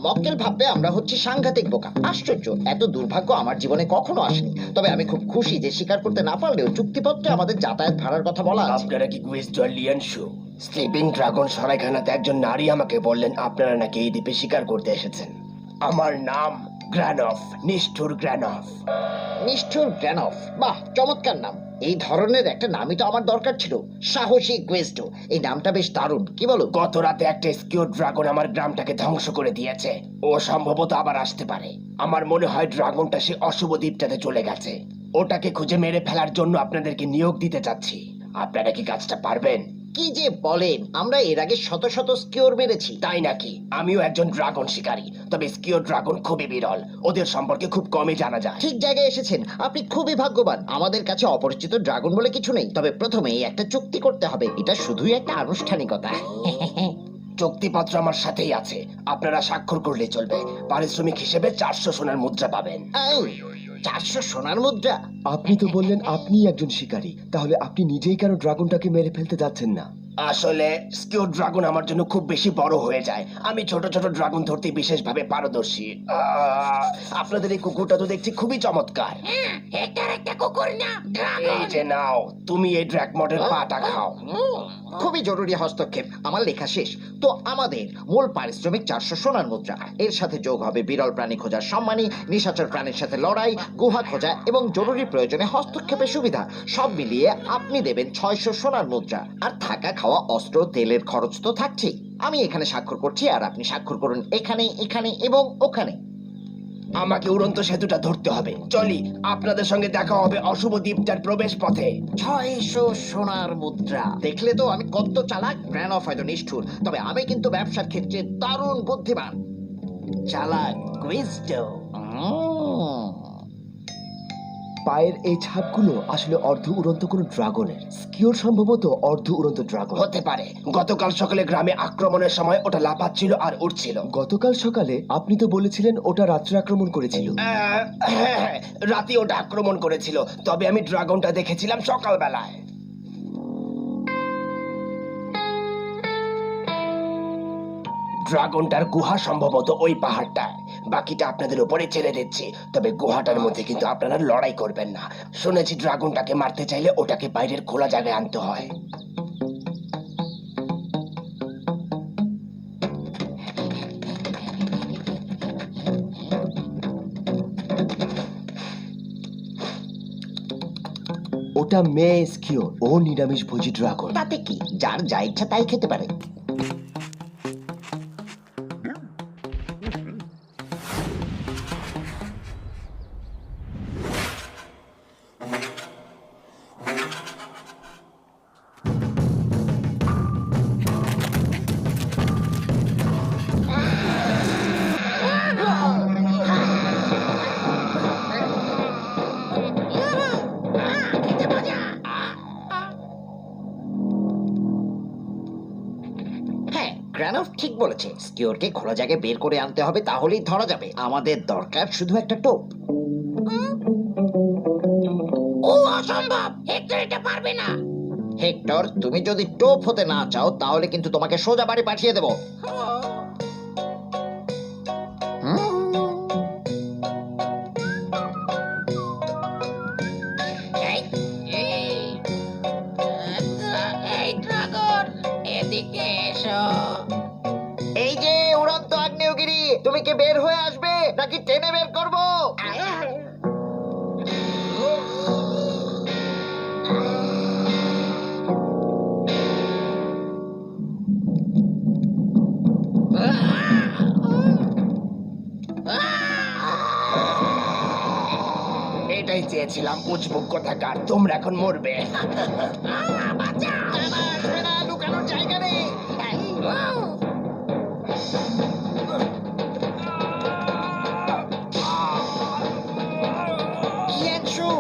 মক্কেল ভাববে আমরা হচ্ছি সাংঘাতিক বোকা। আশ্চর্য, এত দুর্ভাগ্য আমার জীবনে কখনো আসেনি। তবে আমি খুব খুশি যে স্বীকার করতে না পারলেও চুক্তিপত্রে আমাদের যাতায়াত ভাড়ার কথা বলা আছে। আপনারা কি গুইজডো আর লিয়ানশু? স্লিপিং ড্রাগন সরাইখানাতে একজন নারী আমাকে বললেন আপনারা নাকি এই দ্বীপে শিকার করতে এসেছেন। আমার নাম গ্রানফ, নিষ্ঠুর গ্রানফ। নিষ্ঠুর গ্র্যানফ, বাহ চমৎকার নাম। এই ধরনের একটা নামই তো আমার দরকার ছিল, সাহসী গুয়েস্টো। এই নামটা বেশ দারুণ, কি বলো? গত রাতে একটা স্কিউর ড্রাগন আমার গ্রামটাকে ধ্বংস করে দিয়েছে। ও সম্ভবত আবার আসতে পারে। আমার মনে হয় ড্রাগনটা সে অশুভ দ্বীপটাতে চলে গেছে। ওটাকে খুঁজে মেরে ফেলার জন্য আপনাদেরকে নিয়োগ দিতে চাচ্ছি। আপনারা কি কাজটা পারবেন? কি যে বলেন, আমরা এর আগে শত শত স্কিওর মেরেছি। তাই নাকি? আমিও একজন ড্রাগন শিকারী, তবে স্কিওর ড্রাগন খুবই বিরল। ওদের সম্পর্কে খুব কমই জানা যায়। ঠিক জায়গায় এসেছেন, আপনি খুবই ভাগ্যবান। আমাদের কাছে অপরিচিত ড্রাগন বলে কিছু নেই, তবে প্রথমেই একটা চুক্তি করতে হবে। এটা শুধুই একটা আনুষ্ঠানিকতা। চুক্তিপত্র আমার সাথেই আছে, আপনারা স্বাক্ষর করলে চলবে। পারিশ্রমিক হিসেবে 400 সোনার মুদ্রা পাবেন। 400 সোনার মুদ্রা? আপনি তো বললেন আপনি একজন শিকারী, তাহলে আপনি নিজেই কেন ড্রাগনটাকে মেরে ফেলতে যাচ্ছেন না? আসলে স্কিউর ড্রাগন আমার জন্য খুব বেশি বড় হয়ে যায়। আমি ছোট ছোট ড্রাগন ধরতে বিশেষভাবে পারদর্শী। আপনাদের এই কুকুরটা তো দেখছি খুবই চমৎকার। এই যে নাও, তুমি এই ড্রাগমটের পাটা খাও। খুবই জরুরি হস্তক্ষেপ। আমার লেখা শেষ। তো আমাদের মূল পারিশ্রমিক 400 সোনার মুদ্রা, এর সাথে যোগ হবে বিরল প্রাণী খোঁজার সম্মানী, নিশাচর প্রাণীর সাথে লড়াই, গুহা খোঁজা এবং জরুরি প্রয়োজনে হস্তক্ষেপের সুবিধা। সব মিলিয়ে আপনি দেবেন 600 সোনার মুদ্রা। আর থাকা খাওয়া, অস্ত্র, তেলের খরচ তো থাকছেই। আমি এখানে স্বাক্ষর করছি, আর আপনি স্বাক্ষর করুন এখানে, এখানে এবং ওখানে। আমাকে উড়ন্ত সেতুটা ধরতে হবে। চলি, আপনাদের সঙ্গে দেখা হবে অশুভ দ্বীপটার প্রবেশ পথে। 600 সোনার মুদ্রা! দেখলে তো আমি কত চালাক। গ্র্যানফ হয়তো নিষ্ঠুর, তবে আমি কিন্তু ব্যবসার ক্ষেত্রে দারুণ বুদ্ধিমান। চালাক গুইজডো। পায়ের এই ছাপগুলো আসলে অর্ধ উড়ন্ত কোনো ড্রাগনের। স্কিওর সম্ভবত অর্ধ উড়ন্ত ড্রাগন হতে পারে। গতকাল সকালে গ্রামে আক্রমণের সময় ওটা লাফাচ্ছিল আর উঠছিল। গতকাল সকালে আপনি তো বলেছিলেন ওটা রাত্রে আক্রমণ করেছিল। হ্যাঁ, রাতে ওটা আক্রমণ করেছিল, তবে আমি ড্রাগনটা দেখেছিলাম সকালবেলায়। ড্রাগনটার গুহা সম্ভবত ওই পাহাড়টায়। বাকিটা আপনাদের উপরে ছেড়ে দিচ্ছি, তবে গুহাটার মধ্যে কিন্তু আপনারা লড়াই করবেন না। শুনেছি ড্রাগনটাকে মারতে চাইলে ওটাকে বাইরের খোলা জায়গায় আনতে হয়। ওটা মেয়ে স্কিওর, ও নিরামিষ ভোজী ড্রাগন। তাতে কি, যার যা ইচ্ছা তাই খেতে পারে। হ্যাঁ, গ্র্যানফ ঠিক বলেছে। স্কিওরকে খোলা জায়গায় বের করে আনতে হবে, তাহলেই ধরা যাবে। আমাদের দরকার শুধু একটা টোপ। ও অসম্ভব, হেক্টর এটা পারবে না। হেক্টর, তুমি যদি টোপ হতে না চাও তাহলে কিন্তু তোমাকে সোজা বাড়ি পাঠিয়ে দেবো। এই, এই, এই ড্রাগন, এদিকে এসো। এই যে উড়ন্ত আগ্নেয়গিরি, তুমি কি বের হয়ে আসবে নাকি টেনে বের করবো? এটাই চেয়েছিলাম, উজবুক কোথাকার। তোমরা এখন মরবে। আসবে না, লুকানোর জায়গা নেই। ইয়ানশু!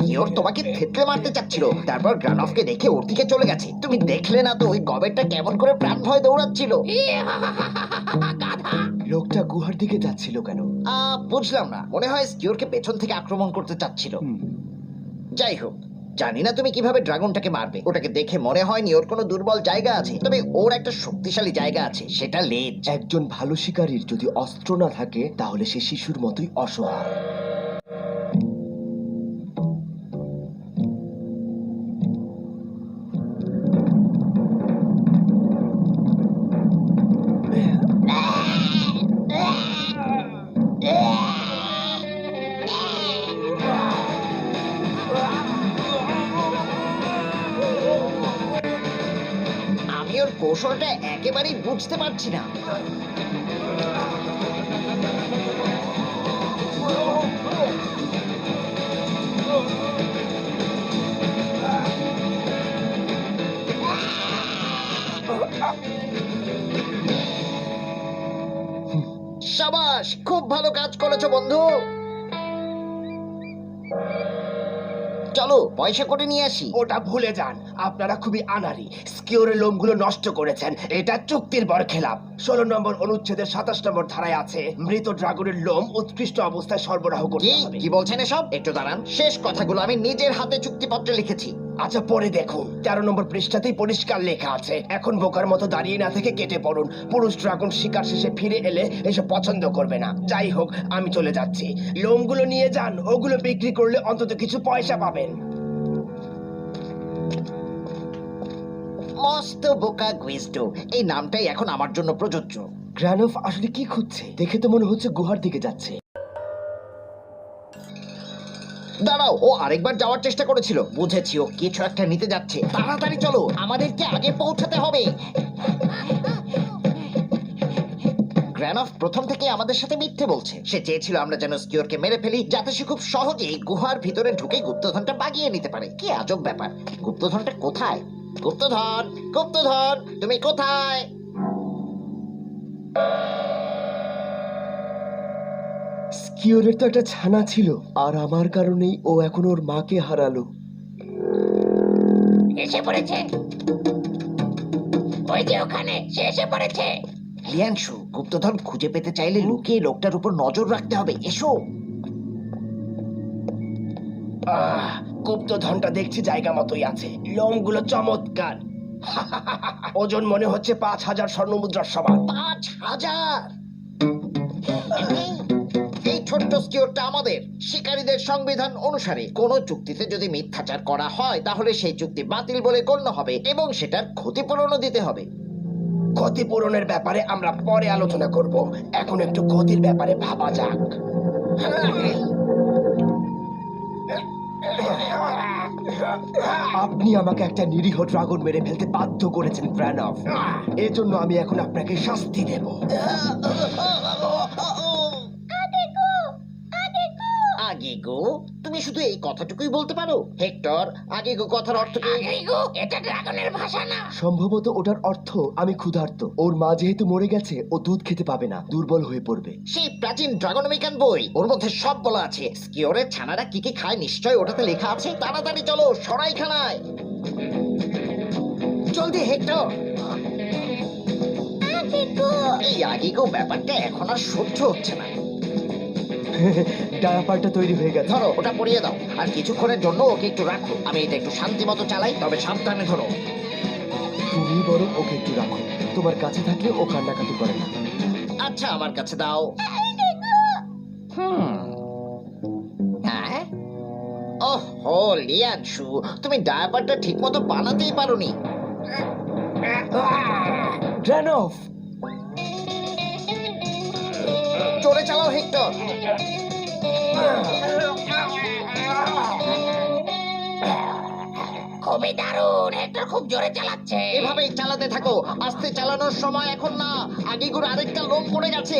স্কিওর তোমাকে থেতলে মারতে চাচ্ছিল, তারপর গ্রানফকে দেখে ওর দিকে চলে গেছে। তুমি দেখলে না তো ওই গবেরটা কেমন করে প্রাণ ভয় দৌড়াচ্ছিল? লোকটা গুহার দিকে যাচ্ছিল কেন? বুঝলাম না, মনে হয় স্কিওরকে পেছন থেকে আক্রমণ করতে চাচ্ছিল। যাই হোক, জানি না তুমি কিভাবে ড্রাগনটাকে মারবে। ওটাকে দেখে মনে হয়নি ওর কোনো দুর্বল জায়গা আছে, তবে ওর একটা শক্তিশালী জায়গা আছে, সেটা লেজ। একজন ভালো শিকারীর যদি অস্ত্র না থাকে তাহলে সে শিশুর মতোই অসহায়। আমি ওর কৌশলটা একেবারেই বুঝতে পারছি না। শাবাশ, খুব ভালো কাজ করেছো বন্ধু। চলো পয়সা করে নিয়ে আসি। ওটা ভুলে যান, আপনারা খুবই আনাড়ি। স্কিওরের লোমগুলো নষ্ট করেছেন, এটা চুক্তির বরখেলাপ। 16 নম্বর অনুচ্ছেদের 27 নম্বর ধারায় আছে, মৃত ড্রাগনের লোম উৎকৃষ্ট অবস্থায় সরবরাহ করতে কি হবে। কি বলছেন এসব? একটু দাঁড়ান, শেষ কথাগুলো আমি নিজের হাতে চুক্তিপত্রে লিখেছি। আচ্ছা পরে দেখুন, 13 নম্বর পৃষ্ঠাতেই পরিষ্কার লেখা আছে। এখন বোকার মতো দাঁড়িয়ে না থেকে কেটে পড়ুন। পুরুষ ড্রাগন শিকার শেষে ফিরে এলে এসব পছন্দ করবে না। যাই হোক, আমি চলে যাচ্ছি। লোমগুলো নিয়ে যান, ওগুলো বিক্রি করলে অন্তত কিছু পয়সা পাবেন। মস্ত বোকা গুইজডো, এই নামটাই এখন আমার জন্য প্রযোজ্য। গ্রানফ আসলে কি খুঁজছে? দেখে তো মনে হচ্ছে গুহার দিকে যাচ্ছে। দাঁড়াও, ও আরেকবার যাওয়ার চেষ্টা করেছিল। বুঝেছি, ও কিছু একটা নিতে যাচ্ছে। তাড়াতাড়ি চলো, আমাদেরকে আগে পৌঁছাতে হবে। গ্রানফ প্রথম থেকে আমাদের সাথে মিথ্যে বলছে। সে চেয়েছিল আমরা যেন স্কিওরকে মেরে ফেলি, যাতে সে খুব সহজেই গুহার ভিতরে ঢুকে গুপ্তধনটা বাগিয়ে নিতে পারে। কি আজব ব্যাপার! গুপ্তধনটা কোথায়? গুপ্তধন, গুপ্তধন, তুমি কোথায়? স্কিওরের তো একটা ছানা ছিল, আর আমার কারণেই ও এখন ওর মাকে হারালো। এসে পড়েছে, ওই যে ওখানে সে এসে পড়েছে। লিয়াংশু, গুপ্তধন খুঁজে পেতে চাইলে লুকিয়ে লোকটার উপর নজর রাখতে হবে। এসো। গুপ্তধনটা দেখছি জায়গা মতোই আছে। লোমগুলো চমৎকার। ওজন মনে হচ্ছে 5000 স্বর্ণমুদ্রার সমান। 5000! এই ছোট্ট স্কিওরটা আমাদের। শিকারীদের সংবিধান অনুসারে কোনো চুক্তিতে যদি মিথ্যাচার করা হয় তাহলে সেই চুক্তি বাতিল বলে গণ্য হবে এবং সেটার ক্ষতিপূরণও দিতে হবে। ক্ষতিপূরণের ব্যাপারে আমরা পরে আলোচনা করব, এখন একটু ক্ষতির ব্যাপারে ভাবা যাক। আপনি আমাকে একটা নিরীহ ড্রাগন মেরে ফেলতে বাধ্য করেছেন গ্রানফ। এর জন্য আমি এখন আপনাকে শাস্তি দেব। আগেগো, তুমি শুধু এই কথাটুকুই বলতে পারো? হেক্টর, আগেগো কথার অর্থ কি? আগেগো, এটা ড্রাগনের ভাষা না। সম্ভবত ওটার অর্থ আমি ক্ষুধার্ত। ওর মা যেহেতু মরে গেছে, ও দুধ খেতে পাবে না, দুর্বল হয়ে পড়বে। সেই প্রাচীন ড্রাগনমিকান বই, ওর মধ্যে সব বলা আছে। স্কিওরের ছানারা কি কি খায় নিশ্চয়ই ওটাতে লেখা আছে। তাড়াতাড়ি চলো সরাইখানায়। জলদি হেক্টর। এই আগেগো ব্যাপারটা এখন আর সহ্য হচ্ছে না। ডায়াপারটা তৈরি হয়ে গেছে। ধরো, ওটা পরিয়ে দাও, আর কিছুক্ষণের জন্য ওকে একটু রাখো। আমি এটা একটু শান্তি মতো চালাই, তবে সাবধানে ধরো। তুমি বরং ওকে একটু রাখো, তোমার কাছে থাকলে ও কান্নাকাটি করে না। আচ্ছা, আমার কাছে দাও। হ্যাঁ? ওহো লিয়াংশু, তুমি ডায়াপারটা ঠিক মতো বানাতেই পারোনি। গ্রানফ! জোরে চালাও হেক্টর। খুবই দারুণ, এটা খুব জোরে চালাচ্ছে। এভাবেই চালাতে থাকো। আস্তে চালানোর সময় এখন না, আগেগুর আরেকটা লোম পড়ে গেছে।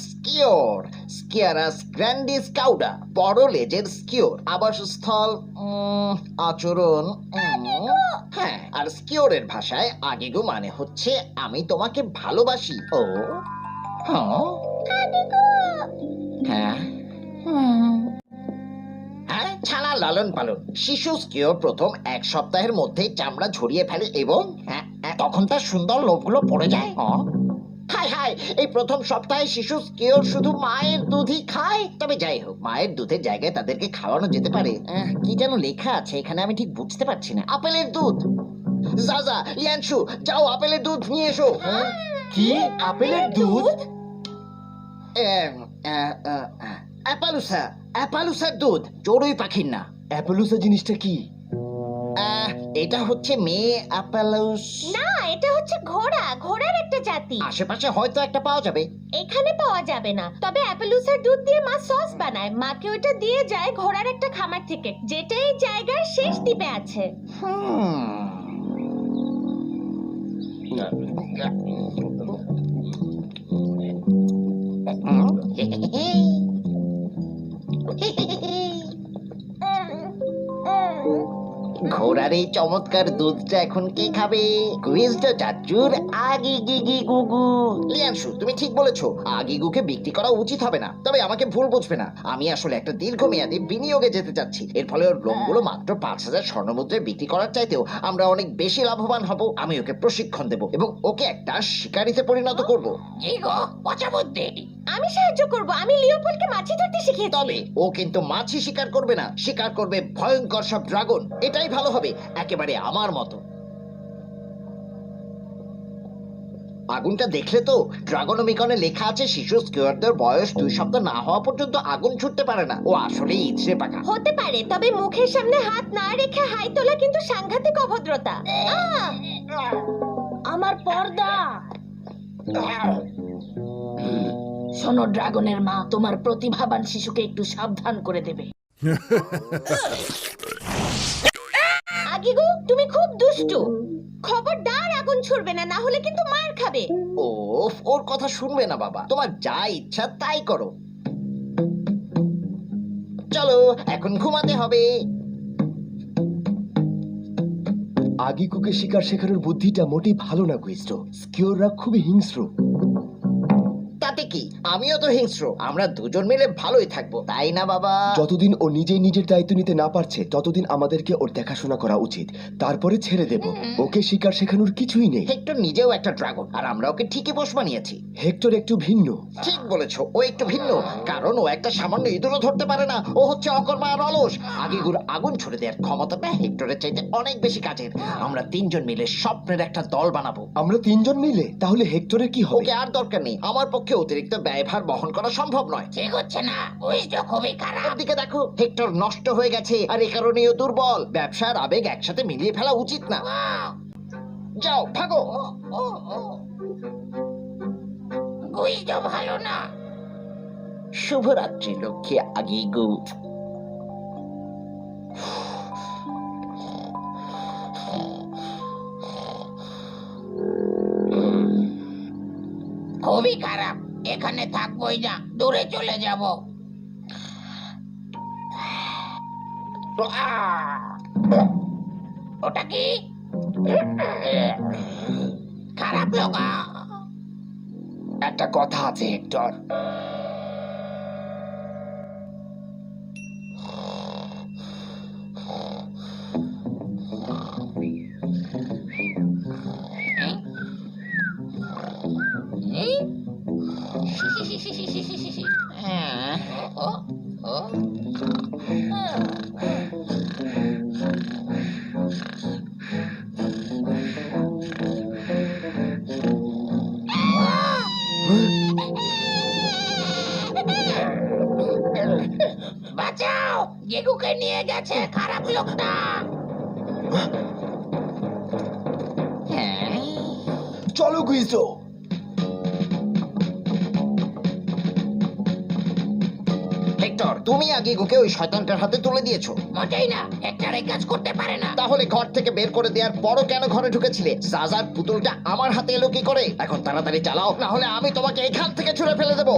স্কিওর, স্কিয়ারাস গ্র্যান্ডিস কাউডা, বড় লেজের স্কিওর। আবাসস্থল, আচরণ, হ্যাঁ, আর স্কিওরের ভাষায় আগিগু মানে হচ্ছে আমি তোমাকে ভালোবাসি। ও হ্যাঁ হ্যাঁ হ্যাঁ, ছানা লালন পালন। শিশু স্কিও প্রথম 1 সপ্তাহের মধ্যেই চামড়া ঝরিয়ে ফেলে এবং তখন তার সুন্দর লোমগুলো পড়ে যায়। হায় হায়, এই প্রথম সপ্তাহে শিশু স্কিওর শুধু মায়ের দুধই খায়। তবে যাই হোক, মায়ের দুধের জায়গায় তাদেরকে খাওয়ানো যেতে পারে। কি যেন লেখা আছে এখানে, আমি ঠিক বুঝতে পারছি না। আপেলের দুধ। জাজা, ইয়ানশু, যাও আপেলের দুধ নিয়ে এসো। কি আপেলের দুধ? অ্যাপালুসা, অ্যাপালুসার দুধ, চড়ুই পাখির না। অ্যাপেলুসা জিনিসটা কি? এটা হচ্ছে মেয়ে অ্যাপালুস। না, এটা হচ্ছে ঘোড়া, ঘোড়ার একটা জাতি। আশেপাশে হয়তো একটা পাওয়া যাবে। এখানে পাওয়া যাবে না, তবে অ্যাপেলুসার দুধ দিয়ে মা সস বানায়। মাকে ওটা দিয়ে যায় ঘোড়ার একটা খামার থেকে, যেটা এই জায়গার শেষ দ্বীপে আছে। ঘোড়ার এই চমৎকার দুধটা এখন কে খাবে? কুইজটা চাচুর আগি গিগি গুগু। লিয়ানশু, তুমি ঠিক বলেছো, আগিগুকে বিক্রি করা উচিত হবে না। তবে আমাকে ভুল বুঝবে না, আমি আসলে একটা দীর্ঘমেয়াদী বিনিয়োগে যেতে চাচ্ছি। এর ফলে ওর লোমগুলো মাত্র 5,000 স্বর্ণমুদ্রায় বিক্রি করার চাইতেও আমরা অনেক বেশি লাভবান হব। আমি ওকে প্রশিক্ষণ দেব এবং ওকে একটা শিকারিতে পরিণত করব। কি গো, পচা বুদ্ধি। আমি সাহায্য করব, আমি লিওপোল্ডকে মাছি ধরতে শিখিয়েছি। তবে ও কিন্তু মাছি শিকার করবে না, শিকার করবে ভয়ঙ্কর সব ড্রাগন। এটাই ভালো হবে, একেবারে আমার মতো। আগুনটা দেখলে তো? ড্রাগনোমিকনে লেখা আছে শিশু স্কিওয়ারদের বয়স 2 সপ্তাহ না হওয়া পর্যন্ত আগুন ছুটতে পারে না। ও আসলেই ইচ্ছে পাকা। হতে পারে, তবে মুখের সামনে হাত না রেখে হাই তোলা কিন্তু সাংঘাতিক অভদ্রতা। আমার পর্দা। শোনো ড্রাগনের মা, তোমার প্রতিভাবান শিশুকে একটু সাবধান করে দেবে। আগিগু, তুমি খুব দুষ্টু। খবরদার আগুন ছুড়বে না, না হলে কিন্তু মার খাবে। ওফ, ওর কথা শুনবে না বাবা। তোমার যা ইচ্ছা তাই করো। চলো, এখন ঘুমাতে হবে। আগিকুকে শিকার শেখানোর বুদ্ধিটা মোটেই ভালো না কুইস্টো। স্কিওররা খুবই হিংস্র। তাতে কি, আমিও তো হিংস্র। আমরা দুজন মিলে ভালোই থাকবো, তাই না বাবা? যতদিন ও নিজেই নিজের দায়িত্ব নিতে না পারছে ততদিন আমাদেরকে ওর দেখাশোনা করা উচিত। তারপরে ছেড়ে দেব। ওকে শিকার শেখানোর কিছুই নেই। হেক্টর নিজেও একটা ড্রাগন, আর আমরা ওকে ঠিকই পোষ বানিয়েছি। হেক্টর একটু ভিন্ন। ঠিক বলেছো, ও একটু ভিন্ন, কারণ ও একটা সামান্য ইঁদুরও ধরতে পারে না। ও হচ্ছে অকর্মা আর অলস। আগিগুর আগুন ছুড়ে দেওয়ার ক্ষমতাটা হেক্টরের চাইতে অনেক বেশি কাজের। আমরা 3 জন মিলে স্বপ্নের একটা দল বানাবো। আমরা 3 জন মিলে? তাহলে হেক্টরের কি হবে? ওকে আর দরকার নেই, আমার পক্ষে অতিরিক্ত ব্যয়ভার বহন করা সম্ভব নয়। ঠিক হচ্ছে না, বুঝতে খুবই খারাপ। দিকে দেখো, হেক্টর নষ্ট হয়ে গেছে, আর এ কারণেও দুর্বল। ব্যবসার আবেগ একসাথে মিলিয়ে ফেলা উচিত না। যাও, ভাগো। বুঝতে ভালো না। শুভরাত্রি লক্ষ্মী আগিগু। খুবই খারাপ, এখানে থাকবোই না, দূরে চলে যাব। ওটা কি? খারাপ লগা। একটা কথা আছে হেক্টর, বাঁচাও, গেগুকে নিয়ে গেছে খারাপ লোকটা। চলো কুইস্টো। হেক্টর, তুমি আগিগুকে ওই শয়তানটার হাতে তুলে দিয়েছো। মোটেই না, হেক্টর এই কাজ করতে পারে না। তাহলে ঘর থেকে বের করে দেওয়ার পরও কেন ঘরে ঢুকেছিলে? জাজার পুতুলটা আমার হাতে এলো কি করে? এখন তাড়াতাড়ি চালাও, না হলে আমি তোমাকে এখান থেকে ছুঁড়ে ফেলে দেবো।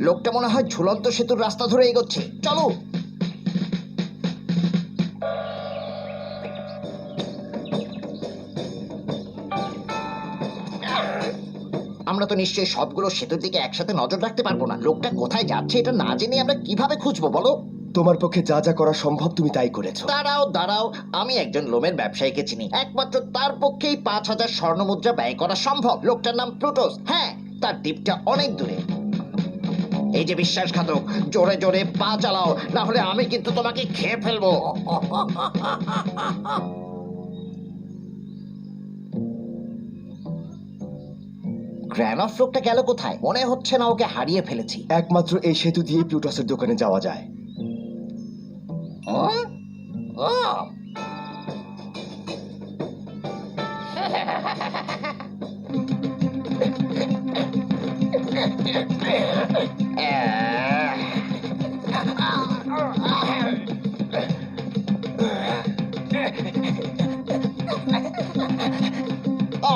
লোকটা মনে হয় ঝুলন্ত সেতুর রাস্তা ধরে এগোচ্ছে। চলো। আমরা তো নিশ্চয়ই সবগুলো সেতুর দিকে একসাথে নজর রাখতে পারবো না। লোকটা কোথায় যাচ্ছে এটা না জেনে আমরা কিভাবে খুঁজবো বলো? তোমার পক্ষে যা যা করা সম্ভব তুমি তাই করেছো। দাঁড়াও দাঁড়াও, আমি একজন লোমের ব্যবসায়ীকে চিনি, একমাত্র তার পক্ষেই 5,000 স্বর্ণ মুদ্রা ব্যয় করা সম্ভব। লোকটার নাম প্লুটোস। হ্যাঁ, তার দ্বীপটা অনেক দূরে। এই যে বিশ্বাসঘাতক, জোরে জোরে পা চালাও, না হলে আমি কিন্তু তোমাকে খেয়ে ফেলবো। গ্র্যানফ লোকটা গেল কোথায়? মনে হচ্ছে না ওকে হারিয়ে ফেলেছি। একমাত্র এই সেতু দিয়ে প্লুটোসের দোকানে যাওয়া যায়।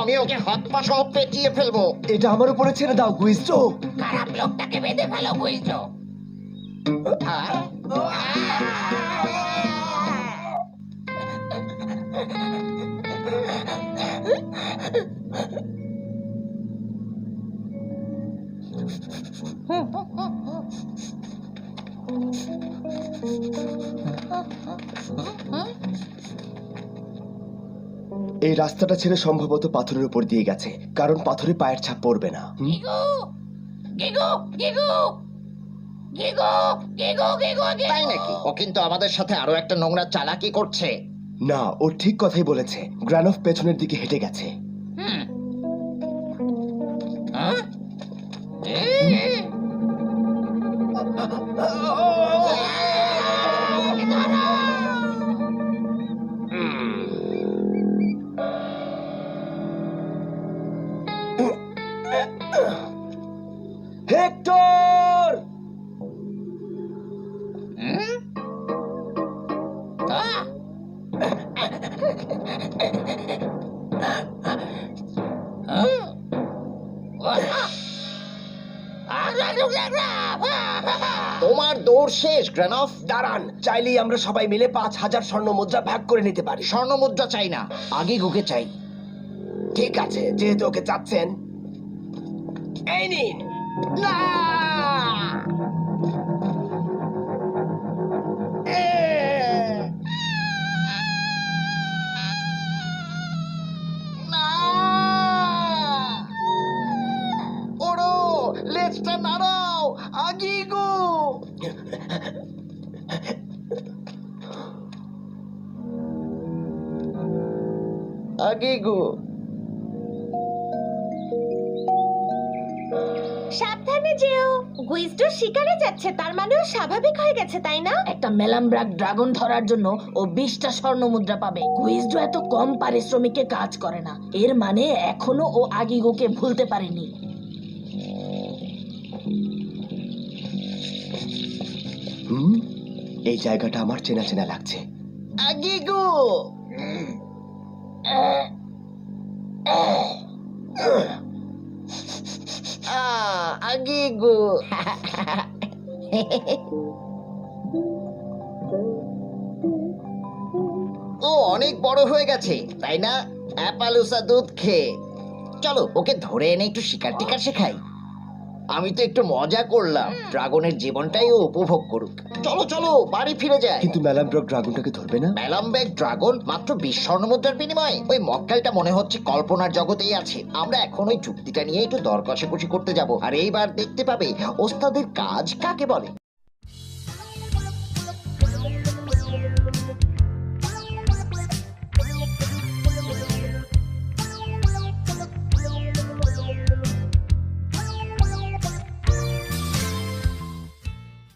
আমি ওকে হাত পা সহ পেঁচিয়ে ফেলবো। এটা আমার উপরে ছেড়ে দাও গুইস্টো। খারাপ লোকটাকে বেঁধে ফেলো বুঝছো। এই রাস্তাটা ছেড়ে সম্ভবত পাথরের উপর দিয়ে গেছে, কারণ পাথরে পায়ের ছাপ পড়বে না। GIGO GIGO GIGO GIGO GIGO GIGO তাই নাকি? ও কিন্তু আমাদের সাথে আরো একটা নোংরা চালাকি করছে। না, ও ঠিক কথাই বলেছে। গ্রানফ পেছনের দিকে হেঁটে গেছে। হেক্টর! তোমার দৌড় শেষ গ্র্যানফ। দাঁড়ান, চাইলেই আমরা সবাই মিলে 5,000 স্বর্ণ মুদ্রা ভাগ করে নিতে পারি। স্বর্ণ মুদ্রা চাই না, আগে গুকে চাই। ঠিক আছে, যেহেতু ওকে চাচ্ছেন, এই নিন। না! না! ওড়ো, লেজটা নাড়াও, আগিগো। আগিগো। সাবধানে যেও। গুইজডো শিকারে যাচ্ছে, তার মানে ও স্বাভাবিক হয়ে গেছে, তাই না? একটা মেলামব্রাক ড্রাগন ধরার জন্য ও 20টা স্বর্ণ মুদ্রা পাবে। কুইজডো এত কম পারিশ্রমিকে কাজ করে না, এর মানে এখনো ও আগিগোকে ভুলতে পারেনি। এই জায়গাটা আমার চেনা চেনা লাগছে। আগিগো। আগিগো। ও অনেক বড় হয়ে গেছে, তাই না? অ্যাপালুসা দুধ খেয়ে। চলো ওকে ধরে এনে একটু শিকার টিকার শেখাই। আমি তো একটু মজা করলাম, ড্রাগনের জীবনটাই ও উপভোগ করুক। চলো চলো বাড়ি ফিরে যাই। কিন্তু ম্যালামব্রক ড্রাগনটাকে ধরবে না? ম্যালামব্যাক ড্রাগন মাত্র 20 স্বর্ণ মুদ্রার বিনিময়ে? ওই মক্কেলটা মনে হচ্ছে কল্পনার জগতেই আছে। আমরা এখন ওই চুক্তিটা নিয়ে একটু দর কষাকষি করতে যাব, আর এইবার দেখতে পাবে ওস্তাদের কাজ কাকে বলে।